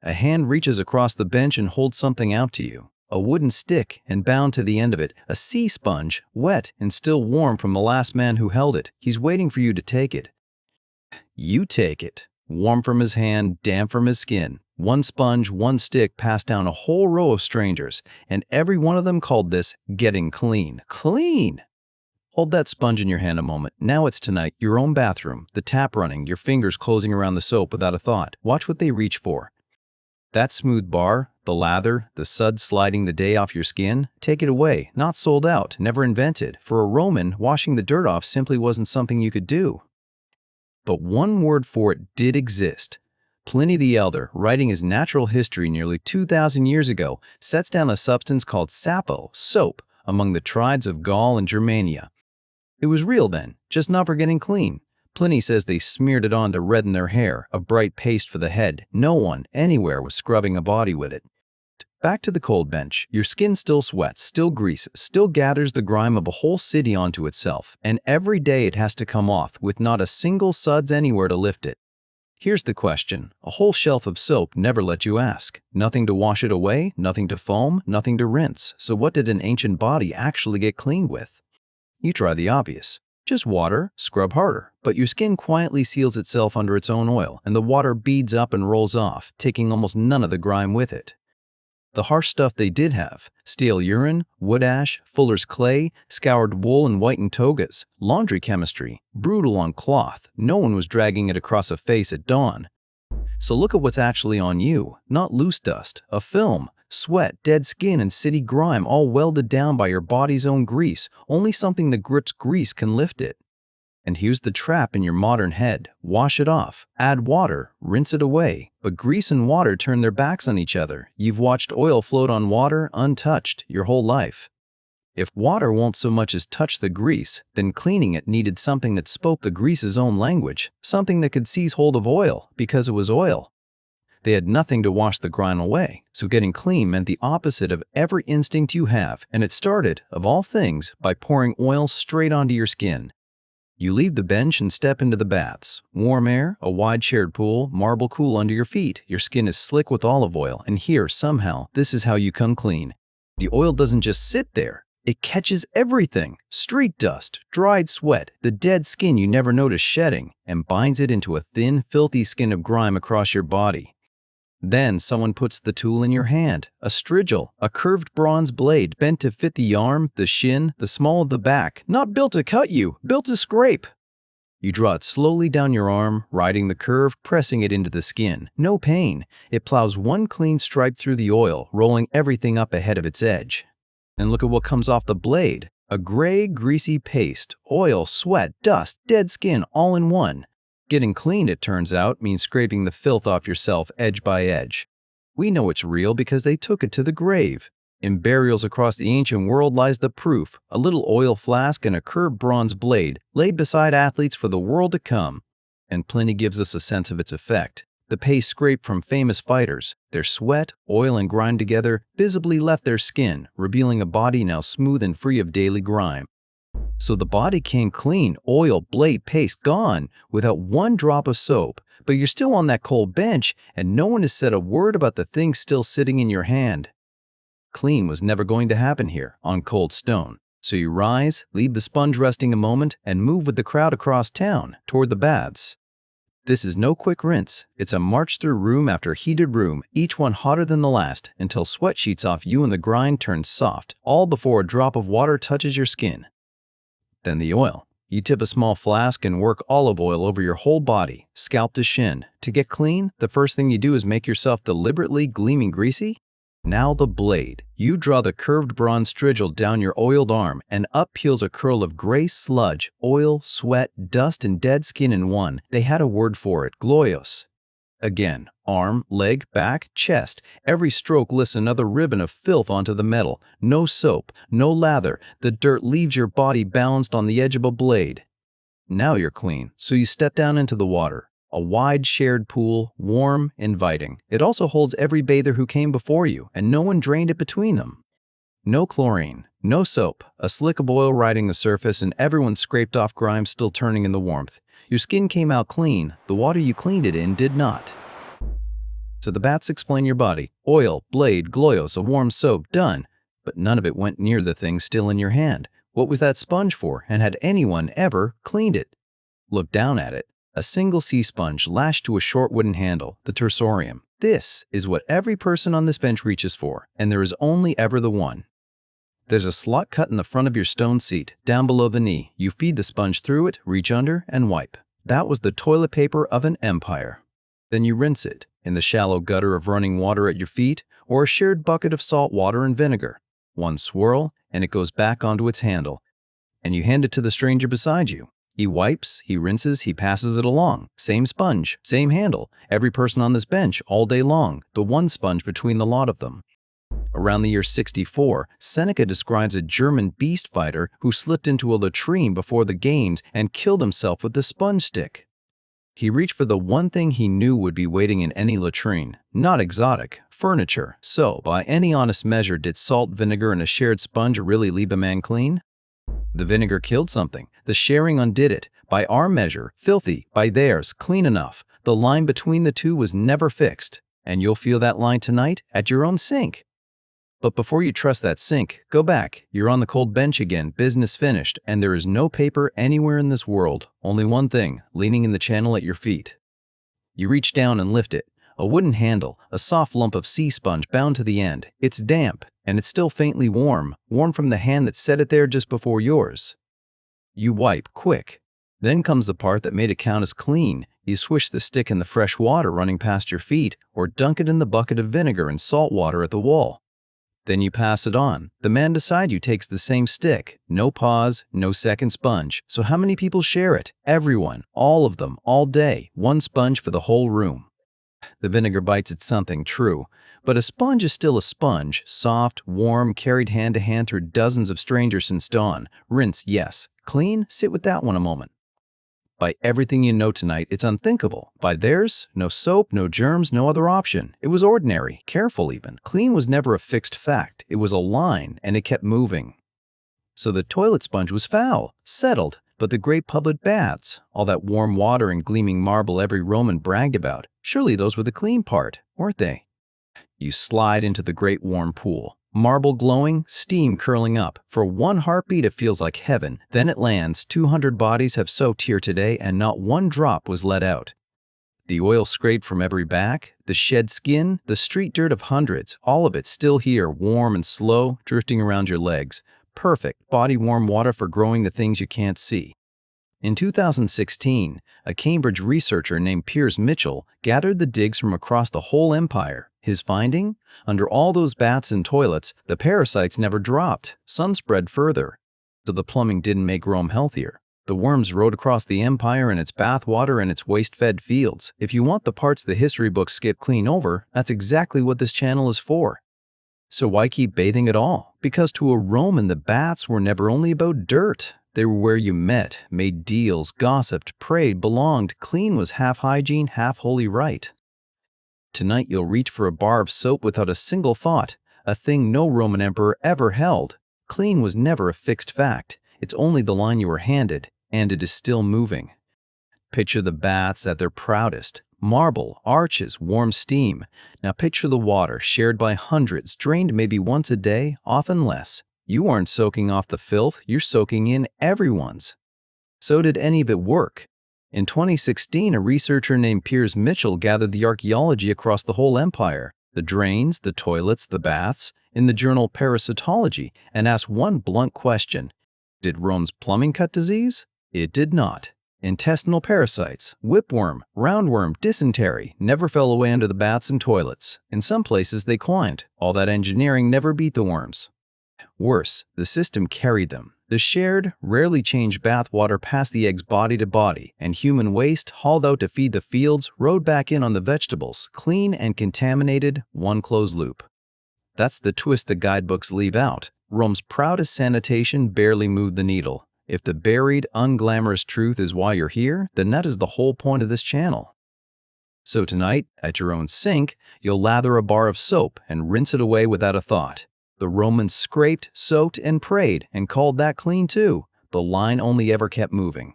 A hand reaches across the bench and holds something out to you. A wooden stick, and bound to the end of it, a sea sponge, wet and still warm from the last man who held it. He's waiting for you to take it. You take it. Warm from his hand, damp from his skin. One sponge, one stick passed down a whole row of strangers, and every one of them called this getting clean. Clean! Hold that sponge in your hand a moment. Now it's tonight, your own bathroom, the tap running, your fingers closing around the soap without a thought. Watch what they reach for. That smooth bar, the lather, the suds sliding the day off your skin, take it away. Not sold out, never invented. For a Roman, washing the dirt off simply wasn't something you could do. But one word for it did exist. Pliny the Elder, writing his natural history nearly 2,000 years ago, sets down a substance called sapo, soap, among the tribes of Gaul and Germania. It was real then, just not for getting clean. Pliny says they smeared it on to redden their hair, a bright paste for the head. No one, anywhere, was scrubbing a body with it. Back to the cold bench. Your skin still sweats, still greases, still gathers the grime of a whole city onto itself, and every day it has to come off with not a single suds anywhere to lift it. Here's the question. A whole shelf of soap never let you ask. Nothing to wash it away, nothing to foam, nothing to rinse. So what did an ancient body actually get cleaned with? You try the obvious. Just water, scrub harder. But your skin quietly seals itself under its own oil, and the water beads up and rolls off, taking almost none of the grime with it. The harsh stuff they did have, stale urine, wood ash, fuller's clay, scoured wool and whitened togas, laundry chemistry, brutal on cloth. No one was dragging it across a face at dawn. So look at what's actually on you, not loose dust, a film, sweat, dead skin, and city grime all welded down by your body's own grease. Only something that grips grease can lift it. And here's the trap in your modern head. Wash it off, add water, rinse it away. But grease and water turn their backs on each other. You've watched oil float on water untouched your whole life. If water won't so much as touch the grease, then cleaning it needed something that spoke the grease's own language, something that could seize hold of oil because it was oil. They had nothing to wash the grime away, so getting clean meant the opposite of every instinct you have, and it started, of all things, by pouring oil straight onto your skin. You leave the bench and step into the baths. Warm air, a wide shared pool, marble cool under your feet. Your skin is slick with olive oil, and here, somehow, this is how you come clean. The oil doesn't just sit there. It catches everything. Street dust, dried sweat, the dead skin you never noticed shedding, and binds it into a thin, filthy skin of grime across your body. Then someone puts the tool in your hand, a strigil, a curved bronze blade bent to fit the arm, the shin, the small of the back, not built to cut you, built to scrape. You draw it slowly down your arm, riding the curve, pressing it into the skin. No pain. It plows one clean stripe through the oil, rolling everything up ahead of its edge. And look at what comes off the blade. A gray, greasy paste, oil, sweat, dust, dead skin, all in one. Getting clean, it turns out, means scraping the filth off yourself edge by edge. We know it's real because they took it to the grave. In burials across the ancient world lies the proof, a little oil flask and a curved bronze blade laid beside athletes for the world to come. And Pliny gives us a sense of its effect. The paste scraped from famous fighters, their sweat, oil, and grime together visibly left their skin, revealing a body now smooth and free of daily grime. So the body came clean, oil, blade, paste, gone, without one drop of soap. But you're still on that cold bench, and no one has said a word about the thing still sitting in your hand. Clean was never going to happen here, on cold stone. So you rise, leave the sponge resting a moment, and move with the crowd across town, toward the baths. This is no quick rinse. It's a march through room after heated room, each one hotter than the last, until sweat sheets off you and the grime turns soft, all before a drop of water touches your skin. Then the oil. You tip a small flask and work olive oil over your whole body, scalp to shin. To get clean, the first thing you do is make yourself deliberately gleaming greasy. Now the blade. You draw the curved bronze strigil down your oiled arm, and up peels a curl of gray sludge, oil, sweat, dust, and dead skin in one. They had a word for it, gloios. Again, arm, leg, back, chest. Every stroke lifts another ribbon of filth onto the metal. No soap, no lather. The dirt leaves your body balanced on the edge of a blade. Now you're clean, so you step down into the water. A wide shared pool, warm, inviting. It also holds every bather who came before you, and no one drained it between them. No chlorine, no soap, a slick of oil riding the surface, and everyone scraped off grime still turning in the warmth. Your skin came out clean, the water you cleaned it in did not. So the baths explain your body. Oil, blade, gloios, a warm soap, done. But none of it went near the thing still in your hand. What was that sponge for, and had anyone ever cleaned it? Look down at it. A single sea sponge lashed to a short wooden handle, the tersorium. This is what every person on this bench reaches for, and there is only ever the one. There's a slot cut in the front of your stone seat, down below the knee. You feed the sponge through it, reach under, and wipe. That was the toilet paper of an empire. Then you rinse it in the shallow gutter of running water at your feet, or a shared bucket of salt water and vinegar. One swirl, and it goes back onto its handle, and you hand it to the stranger beside you. He wipes, he rinses, he passes it along. Same sponge, same handle. Every person on this bench all day long, the one sponge between the lot of them. Around the year 64, Seneca describes a German beast fighter who slipped into a latrine before the games and killed himself with the sponge stick. He reached for the one thing he knew would be waiting in any latrine, not exotic, furniture. So, by any honest measure, did salt, vinegar, and a shared sponge really leave a man clean? The vinegar killed something. The sharing undid it. By our measure, filthy. By theirs, clean enough. The line between the two was never fixed. And you'll feel that line tonight at your own sink. But before you trust that sink, go back. You're on the cold bench again, business finished, and there is no paper anywhere in this world. Only one thing, leaning in the channel at your feet. You reach down and lift it. A wooden handle, a soft lump of sea sponge bound to the end. It's damp, and it's still faintly warm from the hand that set it there just before yours. You wipe, quick. Then comes the part that made it count as clean. You swish the stick in the fresh water running past your feet, or dunk it in the bucket of vinegar and salt water at the wall. Then you pass it on. The man beside you takes the same stick. No pause, no second sponge. So how many people share it? Everyone, all of them, all day. One sponge for the whole room. The vinegar bites at something, true. But a sponge is still a sponge, soft, warm, carried hand to hand through dozens of strangers since dawn. Rinse, yes. Clean? Sit with that one a moment. By everything you know tonight, it's unthinkable. By theirs, no soap, no germs, no other option. It was ordinary, careful even. Clean was never a fixed fact. It was a line, and it kept moving. So the toilet sponge was foul, settled, but the great public baths, all that warm water and gleaming marble every Roman bragged about, surely those were the clean part, weren't they? You slide into the great warm pool. Marble glowing, steam curling up. For one heartbeat it feels like heaven. Then it lands. 200 bodies have soaked here today and not one drop was let out. The oil scraped from every back, the shed skin, the street dirt of hundreds, all of it still here, warm and slow, drifting around your legs. Perfect, body-warm water for growing the things you can't see. In 2016, a Cambridge researcher named Piers Mitchell gathered the digs from across the whole empire. His finding? Under all those baths and toilets, the parasites never dropped. Some spread further. So the plumbing didn't make Rome healthier. The worms rode across the empire in its bathwater and its waste-fed fields. If you want the parts the history books skip clean over, that's exactly what this channel is for. So why keep bathing at all? Because to a Roman, the baths were never only about dirt. They were where you met, made deals, gossiped, prayed, belonged. Clean was half hygiene, half holy right. Tonight you'll reach for a bar of soap without a single thought, a thing no Roman emperor ever held. Clean was never a fixed fact. It's only the line you were handed, and it is still moving. Picture the baths at their proudest. Marble, arches, warm steam. Now picture the water, shared by hundreds, drained maybe once a day, often less. You aren't soaking off the filth, you're soaking in everyone's. So did any of it work? In 2016, a researcher named Piers Mitchell gathered the archaeology across the whole empire, the drains, the toilets, the baths, in the journal Parasitology, and asked one blunt question. Did Rome's plumbing cut disease? It did not. Intestinal parasites, whipworm, roundworm, dysentery never fell away under the baths and toilets. In some places they climbed. All that engineering never beat the worms. Worse, the system carried them. The shared, rarely changed bathwater passed the eggs body to body, and human waste, hauled out to feed the fields, rode back in on the vegetables, clean and contaminated, one closed loop. That's the twist the guidebooks leave out. Rome's proudest sanitation barely moved the needle. If the buried, unglamorous truth is why you're here, then that is the whole point of this channel. So tonight, at your own sink, you'll lather a bar of soap and rinse it away without a thought. The Romans scraped, soaked, and prayed, and called that clean too. The line only ever kept moving.